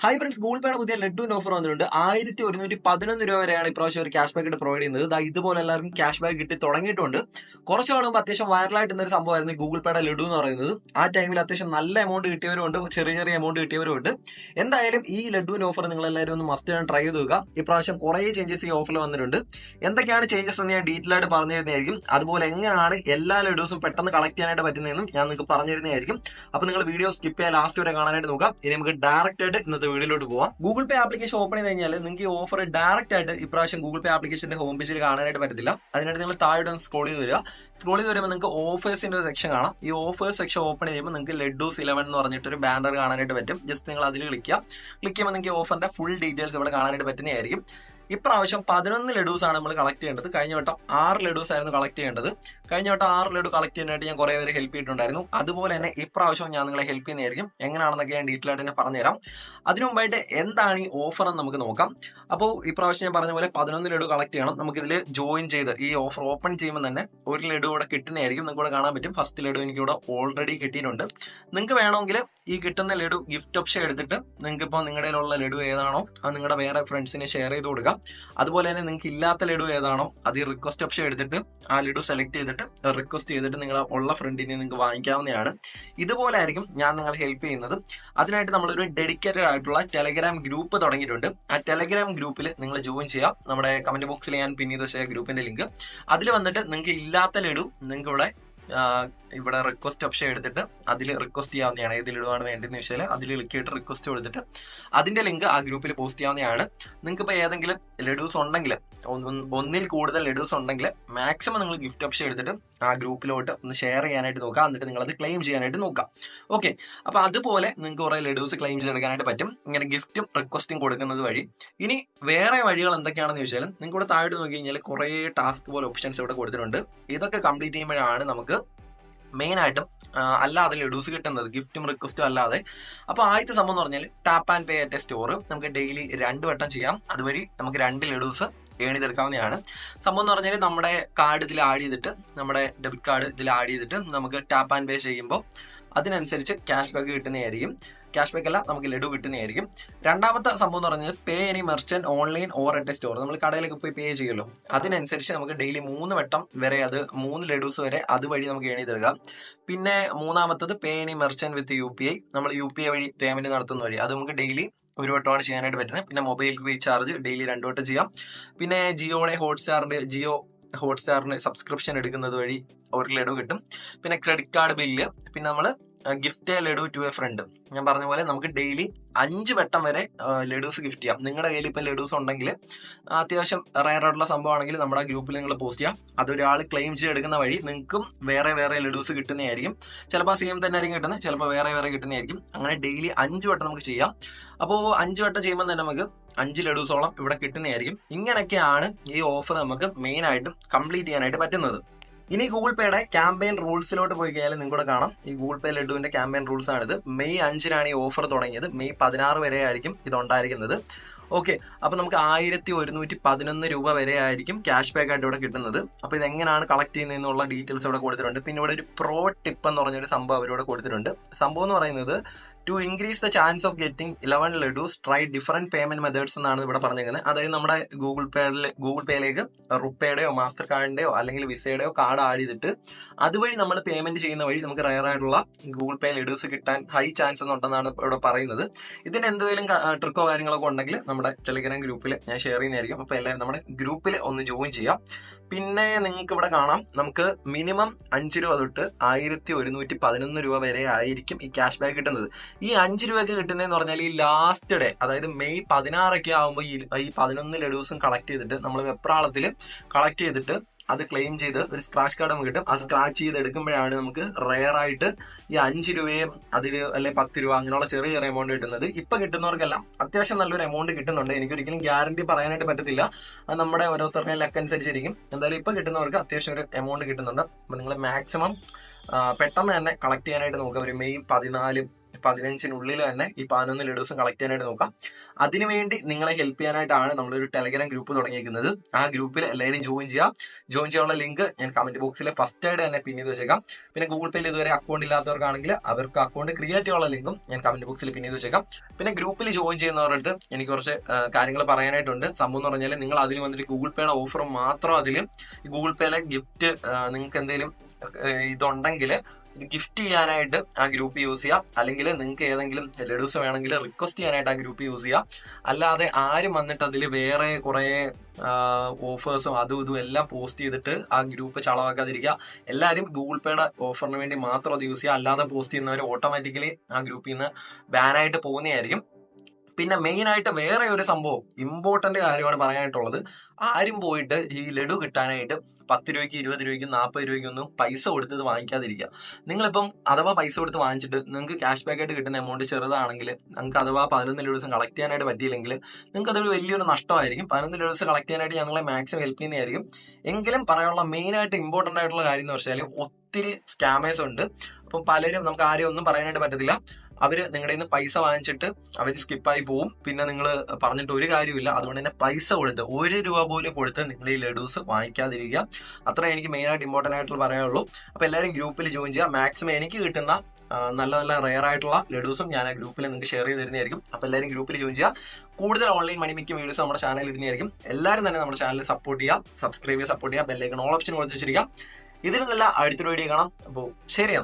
Hi friends, Google പേയുടെ പുതിയ ലഡ്ഡുവിന്റെ offer വന്നിട്ടുണ്ട്. 1111 രൂപ വരെയാണ് ഇപ്രാവശ്യം ഒരു ക്യാഷ് ബാക്ക് പ്രൊവൈഡ് ചെയ്യുന്നത്. ഇതുപോലെ എല്ലാവർക്കും ക്യാഷ് ബാക്ക് കിട്ടി തുടങ്ങിയിട്ടുണ്ട്. കുറച്ച് നാളുമ്പോൾ അത്യാവശ്യം വൈറലായിട്ട് ഒരു സംഭവമായിരുന്നു ഗൂഗിൾ പേയുടെ ലഡ്ഡു എന്ന് പറയുന്നത്. ആ ടൈമിൽ അത്യാവശ്യം നല്ല എമൗണ്ട് കിട്ടിയവരുണ്ട്, ചെറിയ ചെറിയ എമൗണ്ട് കിട്ടിയവരുണ്ട്. എന്തായാലും ഈ ലഡ്ഡുവിന്റെ ഓഫർ നിങ്ങൾ എല്ലാവരും ഒന്ന് മസ്റ്റ് ട്രൈ ചെയ്ത് നോക്കുക. ഇപ്രാവശ്യം കുറേ ചേഞ്ചസ് ഈ ഓഫറിൽ വന്നിട്ടുണ്ട്. എന്തൊക്കെയാണ് ചേഞ്ചസ് എന്ന് ഞാൻ ഡീറ്റെയിൽ ആയിട്ട് പറഞ്ഞു തരുന്നതായിരിക്കും. അതുപോലെ എങ്ങനെയാണ് എല്ലാ ലഡ്ഡൂസും പെട്ടെന്ന് കളക്ട് ചെയ്യാനായിട്ട് പറ്റുന്നതെന്നും ഞാൻ നിങ്ങൾക്ക് പറഞ്ഞു തരുന്നതായിരിക്കും. അപ്പോൾ നിങ്ങൾ വീഡിയോ സ്കിപ്പ് ചെയ്യാൻ ലാസ്റ്റ് വരെ കാണാനായിട്ട് നോക്കാം. ഇനി നമുക്ക് ഡയറക്റ്റ് ആയിട്ട് ഇന്നത്തെ വീഡിയോയിലോട്ട് പോവാം. ഗൂഗിൾ പേ ആപ്ലിക്കേഷൻ ഓപ്പൺ ചെയ്ത് കഴിഞ്ഞാൽ നിങ്ങൾക്ക് ഈ ഓഫർ ഡയറക്റ്റ് ആയിട്ട് ഇപ്രാവശ്യം ഗൂഗിൾ പേ ആപ്ലിക്കേഷന്റെ ഹോം പേജിൽ കാണാനായിട്ട് പറ്റത്തില്ല. അതിനായിട്ട് നിങ്ങൾ താഴെ സ്ക്രോൾ ചെയ്ത് വരിക. സ്ക്രോൾ ചെയ്ത് വരുമ്പോൾ നിങ്ങൾക്ക് ഓഫേഴ്സിന്റെ ഒരു സെക്ഷൻ കാണാം. ഈ ഓഫേഴ്സ് സെക്ഷൻ ഓപ്പൺ ചെയ്യുമ്പോൾ നിങ്ങൾക്ക് ലഡ്ഡൂസ് 11 എന്ന് പറഞ്ഞിട്ട് ഒരു ബാനർ കാണാനായിട്ട് പറ്റും. ജസ്റ്റ് നിങ്ങൾ അതിൽ ക്ലിക്ക് ചെയ്യുമ്പോൾ നിങ്ങൾക്ക് ഓഫറിന്റെ ഫുൾ ഡീറ്റെയിൽസ് ഇവിടെ കാണാനായിട്ട് പറ്റുന്നതായിരിക്കും. ഇപ്രാവശ്യം 11 ലഡൂസ് ആണ് നമ്മൾ കളക്ട് ചെയ്യേണ്ടത്. കഴിഞ്ഞ വട്ടം 6 ലഡൂസ് ആയിരുന്നു കളക്ട് ചെയ്യേണ്ടത്. കഴിഞ്ഞ വട്ടം 6 ലഡു കളക്ട് ചെയ്യാനായിട്ട് ഞാൻ കുറെ പേര് ഹെൽപ്പ് ചെയ്തിട്ടുണ്ടായിരുന്നു. അതുപോലെ തന്നെ ഇപ്രാവശ്യം ഞാൻ നിങ്ങളെ ഹെൽപ്പ് ചെയ്യുന്നതായിരിക്കും. എങ്ങനെയാണെന്നൊക്കെ ഞാൻ ഡീറ്റെയിൽ ആയിട്ട് തന്നെ പറഞ്ഞുതരാം. അതിനു മുമ്പായിട്ട് എന്താണ് ഈ ഓഫർ എന്ന് നമുക്ക് നോക്കാം. അപ്പോൾ ഇപ്രാവശ്യം ഞാൻ പറഞ്ഞ പോലെ 11 ലഡു കളക്ട് ചെയ്യണം. നമുക്കിതിൽ ജോയിൻ ചെയ്ത് ഈ ഓഫർ ഓപ്പൺ ചെയ്യുമ്പോൾ തന്നെ ഒരു ലഡു ഇവിടെ കിട്ടുന്നതായിരിക്കും. നിങ്ങൾക്ക് ഇവിടെ കാണാൻ പറ്റും. ഫസ്റ്റ് ലഡു എനിക്ക് ഇവിടെ ഓൾറെഡി കിട്ടിയിട്ടുണ്ട്. നിങ്ങൾക്ക് വേണമെങ്കിൽ ഈ കിട്ടുന്ന ലഡു ഗിഫ്റ്റ് ഓപ്ഷൻ എടുത്തിട്ട് നിങ്ങൾക്ക് ഇപ്പോൾ നിങ്ങളുടെ ഉള്ള ലഡു ഏതാണോ അത് നിങ്ങളുടെ വേറെ ഫ്രണ്ട്സിനെ ഷെയർ ചെയ്ത് കൊടുക്കാം. അതുപോലെ തന്നെ നിങ്ങൾക്ക് ഇല്ലാത്ത ലഡു ഏതാണോ അത് ഈ റിക്വസ്റ്റ് ഓപ്ഷൻ എടുത്തിട്ട് ആ ലഡു സെലക്ട് ചെയ്തിട്ട് റിക്വസ്റ്റ് ചെയ്തിട്ട് നിങ്ങളെ ഉള്ള ഫ്രണ്ടിനെ നിങ്ങൾക്ക് വാങ്ങിക്കാവുന്നതാണ്. ഇതുപോലെ ആയിരിക്കും ഞാൻ നിങ്ങളെ ഹെൽപ്പ് ചെയ്യുന്നത്. അതിനായിട്ട് നമ്മളൊരു ഡെഡിക്കേറ്റഡ് ആയിട്ടുള്ള ടെലഗ്രാം ഗ്രൂപ്പ് തുടങ്ങിയിട്ടുണ്ട്. ആ ടെലഗ്രാം ഗ്രൂപ്പിൽ നിങ്ങൾ ജോയിൻ ചെയ്യാം. നമ്മുടെ കമന്റ് ബോക്സിൽ ഞാൻ പിൻ ചെയ്ത് വെച്ച ഗ്രൂപ്പിന്റെ ലിങ്ക്. അതിൽ വന്നിട്ട് നിങ്ങൾക്ക് ഇല്ലാത്ത ലഡു നിങ്ങൾക്ക് ഇവിടെ റിക്വസ്റ്റ് ഓപ്ഷൻ എടുത്തിട്ട് അതിൽ റിക്വസ്റ്റ് ചെയ്യാവുന്നതാണ്. ഏത് ലഡുവാണ് വേണ്ടതെന്ന് വെച്ചാൽ അതിൽ ക്ലിക്ക് ചെയ്തിട്ട് റിക്വസ്റ്റ് കൊടുത്തിട്ട് അതിന്റെ ലിങ്ക് ആ ഗ്രൂപ്പിൽ പോസ്റ്റ് ചെയ്യാവുന്നതാണ്. നിങ്ങൾക്ക് ഇപ്പോൾ ഏതെങ്കിലും ലഡൂസ് ഉണ്ടെങ്കിൽ ഒന്നിൽ കൂടുതൽ ലഡൂസ് ഉണ്ടെങ്കിൽ മാക്സിമം നിങ്ങൾ ഗിഫ്റ്റ് ഓപ്ഷൻ എടുത്തിട്ട് ആ ഗ്രൂപ്പിലോട്ട് ഒന്ന് ഷെയർ ചെയ്യാനായിട്ട് നോക്കുക. എന്നിട്ട് നിങ്ങൾ അത് ക്ലെയിം ചെയ്യാനായിട്ട് നോക്കുക. ഓക്കെ, അപ്പൊ അതുപോലെ നിങ്ങൾക്ക് കുറെ ലഡൂസ് ക്ലെയിം ചെയ്തെടുക്കാനായിട്ട് പറ്റും ഇങ്ങനെ ഗിഫ്റ്റും റിക്വസ്റ്റും കൊടുക്കുന്നത് വഴി. ഇനി വേറെ വഴികൾ എന്തൊക്കെയാണെന്ന് ചോദിച്ചാൽ നിങ്ങൾക്ക് ഇവിടെ താഴോട്ട് നോക്കി കഴിഞ്ഞാൽ കുറെ ടാസ്ക് പോലെ ഓപ്ഷൻസ് ഇവിടെ കൊടുത്തിട്ടുണ്ട്. ഇതൊക്കെ കംപ്ലീറ്റ് ചെയ്യുമ്പോഴാണ് നമുക്ക് മെയിൻ ആയിട്ടും അല്ലാതെ ലഡൂസ് കിട്ടുന്നത്, ഗിഫ്റ്റും റിക്വസ്റ്റും അല്ലാതെ. അപ്പോൾ ആദ്യത്തെ സംഭവം എന്ന് പറഞ്ഞാൽ tap and pay at store നമുക്ക് ഡെയിലി 2 വട്ടം ചെയ്യാം. അതുവഴി നമുക്ക് 2 ലഡൂസ് എഴുതിയെടുക്കാവുന്നതാണ്. സംഭവം എന്ന് പറഞ്ഞാൽ നമ്മുടെ കാർഡ് ഇതിൽ ആഡ് ചെയ്തിട്ട്, നമ്മുടെ ഡെബിറ്റ് കാർഡ് ഇതിൽ ആഡ് ചെയ്തിട്ട് നമുക്ക് ടാപ്പ് ആൻഡ് പേ ചെയ്യുമ്പോൾ അതിനനുസരിച്ച് ക്യാഷ് ബാക്ക് കിട്ടുന്നതായിരിക്കും. ക്യാഷ് ബാക്ക് അല്ല, നമുക്ക് ലഡു കിട്ടുന്നതായിരിക്കും. രണ്ടാമത്തെ സംഭവം എന്ന് പറഞ്ഞാൽ pay any merchant online or at store. നമ്മൾ കടയിലൊക്കെ പോയി പേ ചെയ്യുമല്ലോ, അതിനനുസരിച്ച് നമുക്ക് ഡെയിലി 3 വട്ടം വരെ അത് 3 ലഡൂസ് വരെ അതുവഴി നമുക്ക് എഴുതിയെടുക്കാം. പിന്നെ മൂന്നാമത്തത് പേ എനി മെർച്ചന്റ് വിത്ത് UPI. നമ്മൾ UPI വഴി പേയ്മെന്റ് നടത്തുന്ന വഴി അത് നമുക്ക് ഡെയിലി 1 വട്ടമാണ് ചെയ്യാനായിട്ട് പറ്റുന്നത്. പിന്നെ മൊബൈൽ റീചാർജ് ഡെയിലി 2 വട്ടം ചെയ്യാം. പിന്നെ ജിയോ ഹോട്ട്സ്റ്റാറിന്റെ സബ്സ്ക്രിപ്ഷൻ എടുക്കുന്നത് വഴി 1 ലഡു കിട്ടും. പിന്നെ ക്രെഡിറ്റ് കാർഡ് ബില്ല്, പിന്നെ നമ്മൾ gift laddu to a friend. ഞാൻ പറഞ്ഞ പോലെ നമുക്ക് ഡെയിലി 5 വട്ടം വരെ ലഡൂസ് ഗിഫ്റ്റ് ചെയ്യാം. നിങ്ങളുടെ കയ്യിൽ ഇപ്പം ലഡൂസ് ഉണ്ടെങ്കിൽ അത്യാവശ്യം റയർ ആയിട്ടുള്ള സംഭവമാണെങ്കിൽ നമ്മുടെ ഗ്രൂപ്പിൽ നിങ്ങൾ പോസ്റ്റ് ചെയ്യാം. അതൊരാൾ ക്ലെയിം ചെയ്തെടുക്കുന്ന വഴി നിങ്ങൾക്കും വേറെ വേറെ ലഡൂസ് കിട്ടുന്നതായിരിക്കും. ചിലപ്പോൾ സെയിം തന്നെ ആയിരിക്കും കിട്ടുന്നത്, ചിലപ്പോൾ വേറെ വേറെ കിട്ടുന്നതായിരിക്കും. അങ്ങനെ ഡെയിലി 5 വട്ടം നമുക്ക് ചെയ്യാം. അപ്പോൾ 5 വട്ടം ചെയ്യുമ്പോൾ തന്നെ നമുക്ക് 5 ലഡൂസോളം ഇവിടെ കിട്ടുന്നതായിരിക്കും. ഇങ്ങനെയൊക്കെയാണ് ഈ ഓഫർ നമുക്ക് മെയിൻ ആയിട്ടും കംപ്ലീറ്റ് ചെയ്യാനായിട്ട് പറ്റുന്നത്. ഇനി ഗൂഗിൾ പേയുടെ ക്യാമ്പയിൻ റൂൾസിലോട്ട് പോയി കഴിഞ്ഞാൽ നിങ്ങൾക്ക് കാണാം ഈ ഗൂഗിൾ പേ ലഡുവിന്റെ ക്യാമ്പയിൻ റൂൾസ് ആണിത്. മെയ് 5-നാണ് ഈ ഓഫർ തുടങ്ങിയത്. മെയ് 16 വരെ ആയിരിക്കും ഇത് ഉണ്ടായിരിക്കുന്നത്. ഓക്കെ, അപ്പൊ നമുക്ക് 1111 രൂപ വരെ ആയിരിക്കും ക്യാഷ് ബാക്ക് ആയിട്ട് ഇവിടെ കിട്ടുന്നത്. അപ്പൊ ഇത് എങ്ങനെയാണ് കളക്ട് ചെയ്യുന്നതെന്നുള്ള ഡീറ്റെയിൽസ് ഇവിടെ കൊടുത്തിട്ടുണ്ട്. പിന്നെ ഇവിടെ ഒരു പ്രോ ടിപ്പ് എന്ന് പറഞ്ഞൊരു സംഭവം അവരിവിടെ കൊടുത്തിട്ടുണ്ട്. സംഭവം എന്ന് പറയുന്നത് to increase the chance of getting 11 laddoos try different payment methods എന്നാണ് ഇവിടെ പറഞ്ഞിരിക്കുന്നത്. അതായത് നമ്മുടെ ഗൂഗിൾ പേയിലേക്ക് റുപ്പയുടെയോ മാസ്റ്റർ കാർഡിന്റെയോ അല്ലെങ്കിൽ വിസയുടെയോ കാർഡ് ആഡ് ചെയ്തിട്ട് അതുവഴി നമ്മൾ പേയ്മെന്റ് ചെയ്യുന്ന വഴി നമുക്ക് റയർ ആയിട്ടുള്ള ഗൂഗിൾ പേ ലഡൂസ് കിട്ടാൻ ഹൈ ചാൻസ് എന്നുണ്ടെന്നാണ് ഇവിടെ പറയുന്നത്. ഇതിന് എന്തെങ്കിലും ട്രിക്കോ കാര്യങ്ങളൊക്കെ ഉണ്ടെങ്കിൽ നമ്മുടെ ടെലിഗ്രാം ഗ്രൂപ്പിൽ ഞാൻ ഷെയർ ചെയ്യുന്നതായിരിക്കും. അപ്പോൾ എല്ലാവരും നമ്മുടെ ഗ്രൂപ്പിൽ ഒന്ന് ജോയിൻ ചെയ്യാം. പിന്നെ നിങ്ങൾക്ക് ഇവിടെ കാണാം നമുക്ക് മിനിമം 5 രൂപ തൊട്ട് 1111 രൂപ വരെ ആയിരിക്കും ഈ ക്യാഷ് ബാക്ക് കിട്ടുന്നത്. ഈ 5 രൂപയ്ക്ക് കിട്ടുന്നതെന്ന് പറഞ്ഞാൽ ഈ ലാസ്റ്റ് ഡേ, അതായത് മെയ് 16 ആകുമ്പോൾ ഈ 11 ലഡൂസും കളക്ട് ചെയ്തിട്ട് നമ്മൾ വെപ്രാളത്തിൽ കളക്ട് ചെയ്തിട്ട് അത് ക്ലെയിം ചെയ്ത് ഒരു സ്ക്രാച്ച് കാർഡ് നമുക്ക് കിട്ടും. അത് സ്ക്രാച്ച് ചെയ്ത് എടുക്കുമ്പോഴാണ് നമുക്ക് റയർ ആയിട്ട് ഈ 5 രൂപയും അതിൽ അല്ലെ 10 രൂപ അങ്ങനെയുള്ള ചെറിയ ചെറിയ എമൗണ്ട് കിട്ടുന്നത്. ഇപ്പൊ കിട്ടുന്നവർക്കെല്ലാം അത്യാവശ്യം നല്ലൊരു എമൗണ്ട് കിട്ടുന്നുണ്ട്. എനിക്കൊരിക്കലും ഗ്യാരണ്ടി പറയാനായിട്ട് പറ്റത്തില്ല, അത് നമ്മുടെ ഓരോരുത്തരുടെ ലക്ക് അനുസരിച്ചിരിക്കും. എന്തായാലും ഇപ്പൊ കിട്ടുന്നവർക്ക് അത്യാവശ്യം ഒരു എമൗണ്ട് കിട്ടുന്നുണ്ട്. അപ്പൊ നിങ്ങൾ മാക്സിമം പെട്ടെന്ന് തന്നെ കളക്ട് ചെയ്യാനായിട്ട് നോക്കുക. ഒരു മെയ് 14 15-നുള്ളിൽ തന്നെ ഈ 11 ലഡൂസും കളക്ട് ചെയ്യാനായിട്ട് നോക്കാം. അതിനുവേണ്ടി നിങ്ങളെ ഹെൽപ്പ് ചെയ്യാനായിട്ടാണ് നമ്മളൊരു ടെലഗ്രാം ഗ്രൂപ്പ് തുടങ്ങിയിരിക്കുന്നത്. ആ ഗ്രൂപ്പിൽ എല്ലാവരും ജോയിൻ ചെയ്യാനുള്ള ലിങ്ക് ഞാൻ കമന്റ് ബോക്സിൽ ഫസ്റ്റ് ആയിട്ട് തന്നെ പിൻ ചെയ്ത് വെച്ചേക്കാം. പിന്നെ ഗൂഗിൾ പേയിൽ ഇതുവരെ അക്കൗണ്ട് ഇല്ലാത്തവർക്കാണെങ്കിൽ അവർക്ക് അക്കൗണ്ട് ക്രിയേറ്റ് ചെയ്യാനുള്ള ലിങ്കും ഞാൻ കമന്റ് ബോക്സിൽ പിൻ ചെയ്ത് വെച്ചേക്കാം. പിന്നെ ഗ്രൂപ്പിൽ ജോയിൻ ചെയ്യുന്നവരുടെ എനിക്ക് കുറച്ച് കാര്യങ്ങൾ പറയാനായിട്ടുണ്ട്. സംഭവം എന്ന് പറഞ്ഞാൽ നിങ്ങൾ അതിൽ വന്നിട്ട് ഗൂഗിൾ പേയുടെ ഓഫർ മാത്രം അതിൽ ഗൂഗിൾ പേയിലെ ഗിഫ്റ്റ് നിങ്ങൾക്ക് എന്തെങ്കിലും ഇതുണ്ടെങ്കിൽ ഇത് ഗിഫ്റ്റ് ചെയ്യാനായിട്ട് ആ ഗ്രൂപ്പ് യൂസ് ചെയ്യാം. അല്ലെങ്കിൽ നിങ്ങൾക്ക് ഏതെങ്കിലും ലഡൂസ് വേണമെങ്കിൽ റിക്വസ്റ്റ് ചെയ്യാനായിട്ട് ആ ഗ്രൂപ്പ് യൂസ് ചെയ്യാം. അല്ലാതെ ആരും വന്നിട്ട് അതിൽ വേറെ കുറെ ഓഫേഴ്സും അതും ഇതും എല്ലാം പോസ്റ്റ് ചെയ്തിട്ട് ആ ഗ്രൂപ്പ് ചളവാക്കാതിരിക്കുക. എല്ലാവരും ഗൂഗിൾ പേയുടെ ഓഫറിന് വേണ്ടി മാത്രം അത് യൂസ് ചെയ്യുക. അല്ലാതെ പോസ്റ്റ് ചെയ്യുന്നവർ ഓട്ടോമാറ്റിക്കലി ആ ഗ്രൂപ്പിൽ നിന്ന് ബാനായിട്ട് പോകുന്നതായിരിക്കും. പിന്നെ മെയിൻ ആയിട്ട് വേറെ ഒരു സംഭവം ഇമ്പോർട്ടന്റ് കാര്യമാണ് പറയാനായിട്ടുള്ളത്. ആരും പോയിട്ട് ഈ ലഡു കിട്ടാനായിട്ട് 10 രൂപയ്ക്ക് 20 രൂപയ്ക്കും 40 രൂപയ്ക്കൊന്നും പൈസ കൊടുത്തത് വാങ്ങിക്കാതിരിക്കുക. നിങ്ങളിപ്പം അഥവാ പൈസ കൊടുത്ത് വാങ്ങിച്ചിട്ട് നിങ്ങൾക്ക് ക്യാഷ് ബാക്ക് ആയിട്ട് കിട്ടുന്ന എമൗണ്ട് ചെറുതാണെങ്കിൽ നിങ്ങൾക്ക് അഥവാ 11 ലഡൂസ് കളക്ട് ചെയ്യാനായിട്ട് പറ്റിയില്ലെങ്കിൽ നിങ്ങൾക്ക് അതൊരു വലിയൊരു നഷ്ടമായിരിക്കും. 11 ലഡൂസ് കളക്ട് ചെയ്യാനായിട്ട് ഞങ്ങളെ മാക്സിമം ഹെൽപ്പ് ചെയ്യുന്നതായിരിക്കും. എങ്കിലും പറയാനുള്ള മെയിൻ ആയിട്ട് ഇമ്പോർട്ടന്റ് ആയിട്ടുള്ള കാര്യം എന്ന് വെച്ചാൽ ഒത്തിരി സ്കാമേഴ്സ് ഉണ്ട്. അപ്പം പലരും നമുക്ക് ആരെയും ഒന്നും പറയാനായിട്ട് പറ്റത്തില്ല. അവര് നിങ്ങളുടെ നിന്ന് പൈസ വാങ്ങിച്ചിട്ട് അവർ സ്കിപ്പായി പോവും. പിന്നെ നിങ്ങൾ പറഞ്ഞിട്ട് ഒരു കാര്യമില്ല. അതുകൊണ്ട് തന്നെ പൈസ കൊടുത്ത് 1 രൂപ പോലും കൊടുത്ത് നിങ്ങൾ ഈ ലഡൂസ് വാങ്ങിക്കാതിരിക്കുക. അത്ര എനിക്ക് മെയിൻ ആയിട്ട് ഇമ്പോർട്ടന്റ് ആയിട്ടുള്ള പറയാനുള്ളൂ. അപ്പൊ എല്ലാവരും ഗ്രൂപ്പിൽ ജോയിൻ ചെയ്യുക. മാക്സിമം എനിക്ക് കിട്ടുന്ന നല്ല നല്ല റെയർ ആയിട്ടുള്ള ലഡൂസും ഞാൻ ആ ഗ്രൂപ്പിൽ നിങ്ങൾക്ക് ഷെയർ ചെയ്ത് തരുന്നതായിരിക്കും. അപ്പൊ എല്ലാവരും ഗ്രൂപ്പിൽ ജോയിൻ ചെയ്യുക. കൂടുതൽ ഓൺലൈൻ മണി മേക്കിംഗ് വീഡിയോസ് നമ്മുടെ ചാനലിൽ ഇടുന്നതായിരിക്കും. എല്ലാവരും തന്നെ നമ്മുടെ ചാനൽ സപ്പോർട്ട് ചെയ്യുക, സബ്സ്ക്രൈബ് ചെയ്യുക, സപ്പോർട്ട് ചെയ്യുക, ബെല്ലൈക്കൺ ഓൾ ഓപ്ഷൻ കൊടുത്ത് വെച്ചിരിക്കുക. ഇതിൽ നല്ല അടുത്തൊരു വീഡിയോ കാണാം. അപ്പോൾ ശരിയാണ്.